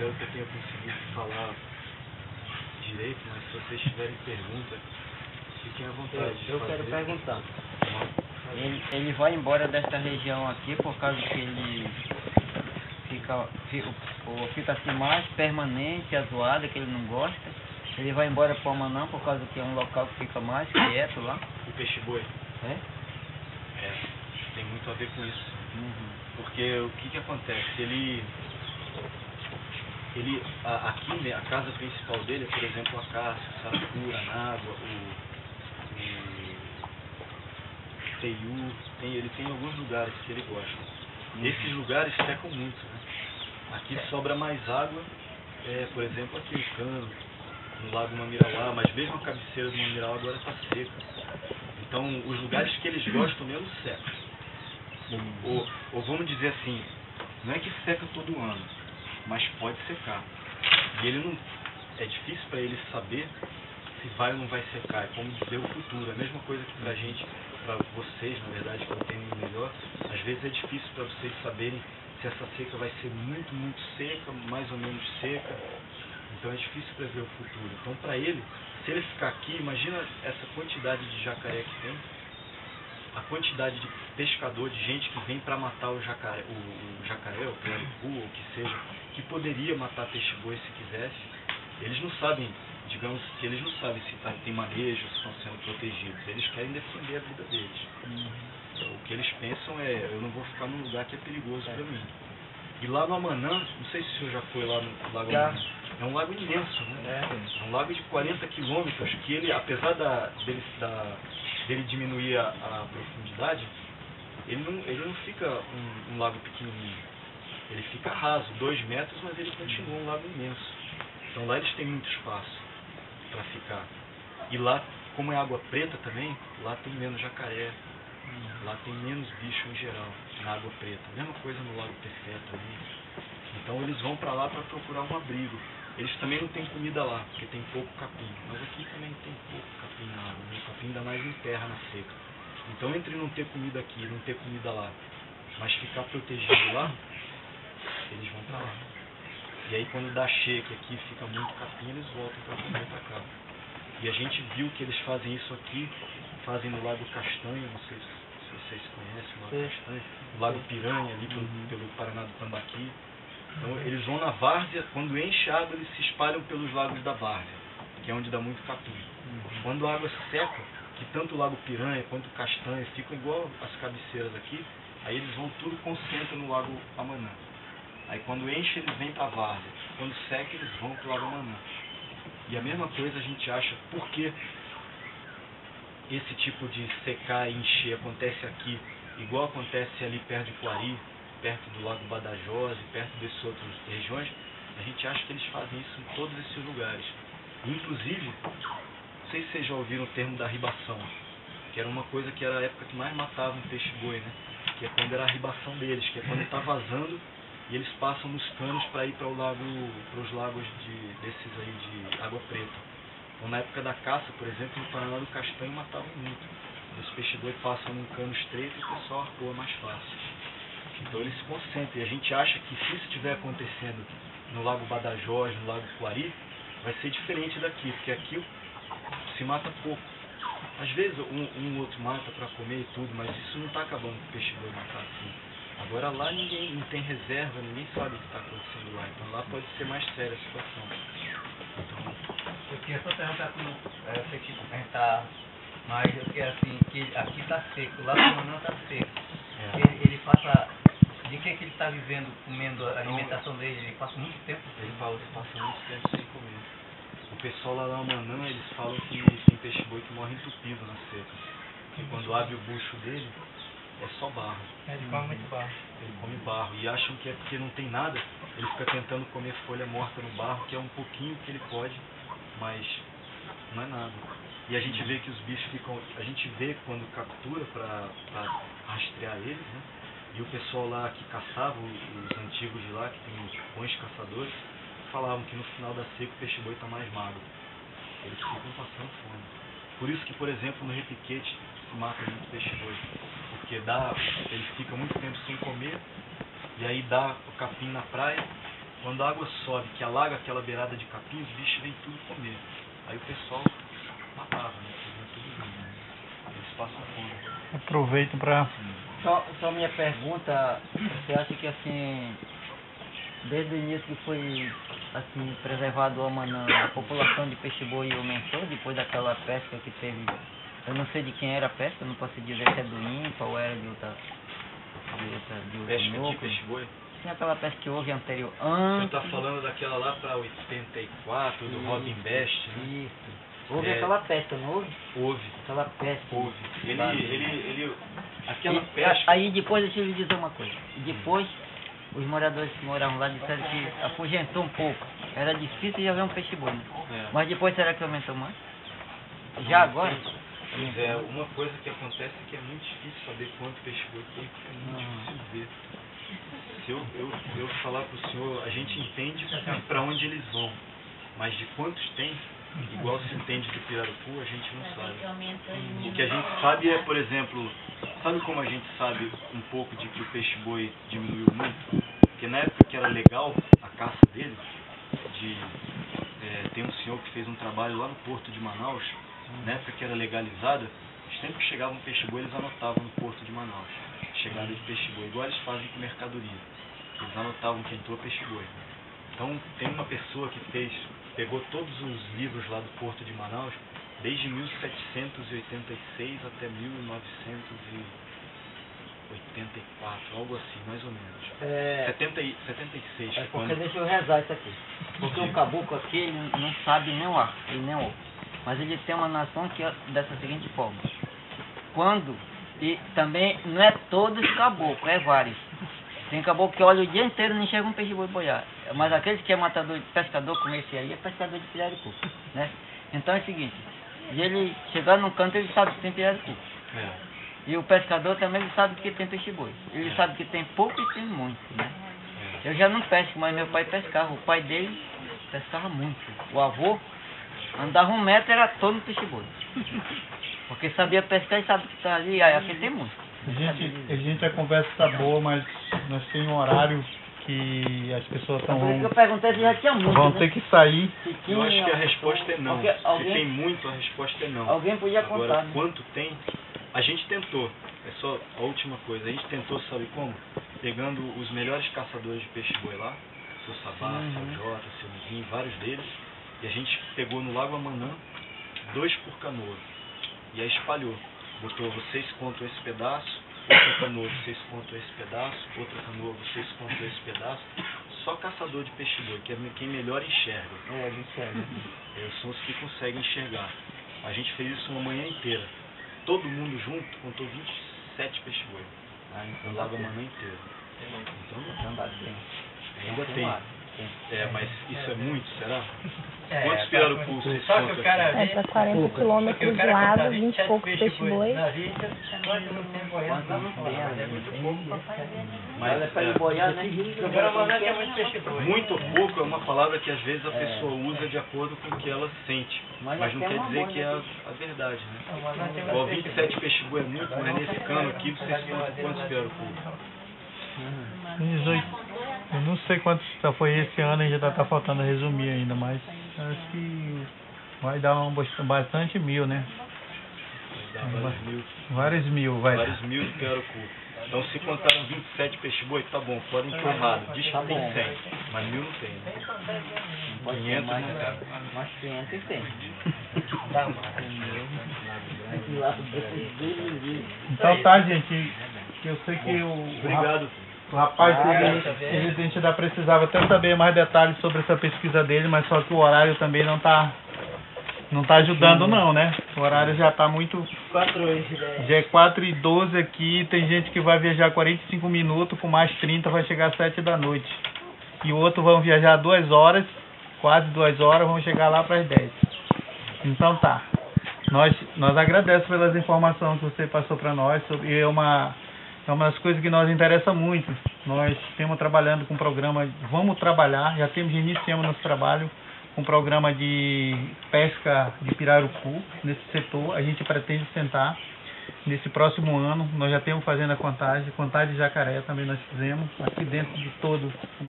espero que eu tenha conseguido falar direito, mas se vocês tiverem pergunta, fiquem à vontade. Eu quero perguntar. Ele vai embora desta região aqui por causa que ele fica assim mais permanente, azoado, que ele não gosta. Ele vai embora para o Amanã por causa que é um local que fica mais quieto lá. O peixe-boi? É? É, tem muito a ver com isso. Porque o que acontece? Aqui, né, a casa principal dele é, por exemplo, a caça, o saracura, a água, o teiu, ele tem alguns lugares que ele gosta. Esses lugares secam muito, né? Aqui sobra mais água, por exemplo, aqui em Cano, no Lago Mamirauá, mas mesmo a cabeceira do Mamirauá agora está seca. Então, os lugares que eles gostam mesmo secam. Ou vamos dizer assim, não é que seca todo ano, mas pode secar. E ele não, é difícil para ele saber se vai ou não vai secar, é como dizer o futuro. A mesma coisa que pra gente, para vocês, na verdade, que entendem melhor, às vezes é difícil para vocês saberem se essa seca vai ser muito, muito seca, mais ou menos seca. Então é difícil prever o futuro. Então para ele, se ele ficar aqui, imagina essa quantidade de jacaré que tem, a quantidade de pescador, de gente que vem para matar o jacaré, o pirarucu, ou o que seja, que poderia matar peixe-boi se quisesse. Eles não sabem, digamos que eles não sabem se tem manejo, se estão sendo protegidos. Eles querem defender a vida deles. O que eles pensam é, eu não vou ficar num lugar que é perigoso para mim. E lá no Amanã, não sei se o senhor já foi lá no Lago Amanã, é um lago imenso, né? É um lago de 40 quilômetros, que ele, apesar dele diminuir a profundidade, ele não fica um lago pequenininho. Ele fica raso, 2 metros, mas ele continua um lago imenso. Então lá eles têm muito espaço para ficar. E lá, como é água preta também, lá tem menos jacaré, lá tem menos bicho em geral, na água preta. Mesma coisa no Lago Perfé também. Então eles vão para lá para procurar um abrigo. Eles também não têm comida lá, porque tem pouco capim. Mas aqui também tem pouco capim na água, né? O capim ainda mais em terra, na seca. Então entre não ter comida aqui e não ter comida lá, mas ficar protegido lá, eles vão para lá. E aí quando dá cheia, que aqui fica muito capim, eles voltam para comer para cá. E a gente viu que eles fazem isso aqui, fazem no Lago Castanho, não sei se vocês conhecem o Lago Castanho, no Lago Piranha, ali pelo Paraná do Tambaqui. Então eles vão na várzea, quando enche a água, eles se espalham pelos lagos da várzea, que é onde dá muito capim. Quando a água seca, que tanto o Lago Piranha quanto o Castanho ficam igual as cabeceiras aqui, aí eles vão tudo concentram no Lago Amanã. Aí quando enche, eles vêm para a várzea. Quando seca, eles vão para o Lago Amanã. E a mesma coisa a gente acha, por que esse tipo de secar e encher acontece aqui, igual acontece ali perto de Coari, perto do Lago Badajoz e perto dessas outras regiões, a gente acha que eles fazem isso em todos esses lugares. Inclusive, não sei se vocês já ouviram o termo da ribação, que era uma coisa que era a época que mais matava um peixe-boi, né? Que é quando era a ribação deles, que é quando está vazando e eles passam nos canos para ir para os lagos desses aí de água preta. Então, na época da caça, por exemplo, no Paraná do Castanho matavam muito. Os peixe-boi passam num cano estreito e o pessoal arpoa mais fácil. Então eles se concentram. E a gente acha que se isso estiver acontecendo no Lago Badajoz, no Lago Coari, vai ser diferente daqui, porque aqui se mata pouco. Às vezes um outro mata para comer e tudo, mas isso não está acabando com o peixe-boi matar assim. Agora lá ninguém não tem reserva, ninguém sabe o que está acontecendo lá. Então lá pode ser mais séria a situação. Então, eu queria só perguntar como eu sei que comentar, mas eu queria assim, que aqui está seco, lá no Amanã está seco. Ele passa, de que ele está vivendo, comendo a alimentação dele, ele passa muito tempo? Ele passa muito tempo sem comer. O pessoal lá no Amanã, eles falam que tem peixe-boi que morre entupido na seca. Porque quando abre o bucho dele, é só barro. Ele come muito barro. Ele come barro. E acham que é porque não tem nada, ele fica tentando comer folha morta no barro, que é um pouquinho que ele pode, mas não é nada. E a gente vê que os bichos ficam... A gente vê quando captura para rastrear eles, né? E o pessoal lá que caçava, os antigos de lá, que tem bons caçadores, falavam que no final da seca o peixe-boi está mais magro. Eles ficam passando fome. Por isso que, por exemplo, no repiquete se mata muito peixe-boi. Porque ele fica muito tempo sem comer, e aí dá o capim na praia, Quando a água sobe, que alaga aquela beirada de capim, os bichos vêm tudo comer. Aí o pessoal matava, né? Fazia tudo isso, né? Eles passam fome. Aproveitam para... Só minha pergunta, você acha que assim, desde o início que foi assim, preservado o Amanã, a população de peixe-boi aumentou depois daquela pesca que teve? Eu não sei de quem era a pesca, eu não posso dizer se é do INPA ou era de outra Pesca de núcleo. peixe-boi? Tinha aquela pesca que houve anterior. Você está falando daquela lá para 84, do Robin Best, né? Isso. Houve aquela pesca, não houve? Houve. Aquela pesca. Houve. Aquela pesca... Aí depois, deixa eu lhe dizer uma coisa. Depois, os moradores que moravam lá disseram que afugentou um pouco. Era difícil de haver um peixe-boi, né? Mas depois, será que aumentou mais? Já agora? Pois é, uma coisa que acontece é que é muito difícil saber quanto peixe-boi tem, porque é muito difícil ver. Se eu falar para o senhor, a gente entende para onde eles vão, mas de quantos tem, igual se entende do pirarucu, a gente não sabe. O que a gente sabe é, por exemplo, sabe como a gente sabe um pouco de que o peixe-boi diminuiu muito? Porque na época que era legal a caça dele, tem um senhor que fez um trabalho lá no porto de Manaus, na época que era legalizada, sempre que chegava um peixe-boi eles anotavam no porto de Manaus, chegada de peixe-boi, igual eles fazem com mercadoria. Eles anotavam que entrou peixe-boi. Então tem uma pessoa que pegou todos os livros lá do porto de Manaus, desde 1786 até 1984, algo assim, mais ou menos. 76. Porque deixa eu rezar isso aqui. Porque o caboclo aqui, ele não sabe nem o ar, ele nem o outro. Mas ele tem uma nação que é dessa seguinte forma. E também não é todos caboclos, é vários. Tem caboclo que olha o dia inteiro e não enxerga um peixe-boi boiar. Mas aqueles que é matador, pescador, como esse aí, é pescador de pirarucu, né? Então é o seguinte, ele chegar num canto, ele sabe que tem pirarucu. E o pescador também ele sabe que tem peixe-boi. Ele sabe que tem pouco e tem muito, né? Eu já não pesco, mas meu pai pescava. O pai dele pescava muito. O avô andava 1 metro, era todo no peixe-boi. Porque sabia pescar e sabe que está ali, aqui tem muito. A conversa está boa, mas nós temos um horário que as pessoas estão... Por isso que eu perguntei se já tinha muito, vão né? ter que sair. Eu acho que a resposta é não. Se tem muito, a resposta é não. Alguém podia contar. Agora, né? quanto tem, a gente tentou. É só a última coisa. A gente tentou, sabe como? Pegando os melhores caçadores de peixe-boi lá, seu Sabá, seu Jota, seu Miguinho, vários deles, e a gente pegou no Lago Amanã 2 por canoa. E aí espalhou. Botou, vocês contam esse pedaço, outra canoa, vocês contam esse pedaço, outra canoa, vocês contam esse pedaço. Só caçador de peixe-boi, que é quem melhor enxerga. Enxerga. São os que conseguem enxergar. A gente fez isso uma manhã inteira. Todo mundo junto contou 27 peixe-boi. No Lago Amanã inteiro. Então dá bem. Ainda tem. Mas isso é muito, será? Quantos Tá. pirarucu vocês Só que contam o cara aqui? Para 40 quilômetros de lado, 20 e poucos peixe-boi. Mas é para ele boiar, né? Muito ou pouco é uma palavra que às vezes a pessoa usa de acordo com o que ela sente. Mas não quer dizer que é a verdade, né? Ó, 27 peixe-boi é muito, mas nesse cano aqui vocês contam quantos pirarucu? 18. Eu não sei quantos foi esse ano, ainda está faltando resumir ainda, mas acho que vai dar bastante mil, né? Vários mil, vai. Vários mil de pirarucu. Então se contaram 27 peixe-boi, tá bom, podem ter errado. Diz que tem 100, mas 1000 não tem, né? 500 não tem. Mas 500 tem. Então tá, gente. Eu sei que Obrigado. o rapaz, ele ainda precisava até saber mais detalhes sobre essa pesquisa dele, mas só que o horário também não tá ajudando não, né? O horário já tá muito... Já é 4h12 aqui, tem gente que vai viajar 45 minutos, com mais 30 vai chegar às 7 da noite. E o outro vão viajar 2 horas, quase 2 horas, vão chegar lá para as 10. Então tá. Nós agradecemos pelas informações que você passou para nós, e é uma das coisas que nos interessa muito. Nós estamos trabalhando com um programa, já iniciamos nosso trabalho com um programa de pesca de pirarucu nesse setor. A gente pretende sentar nesse próximo ano, nós já estamos fazendo a contagem de jacaré também nós fizemos, aqui dentro de todo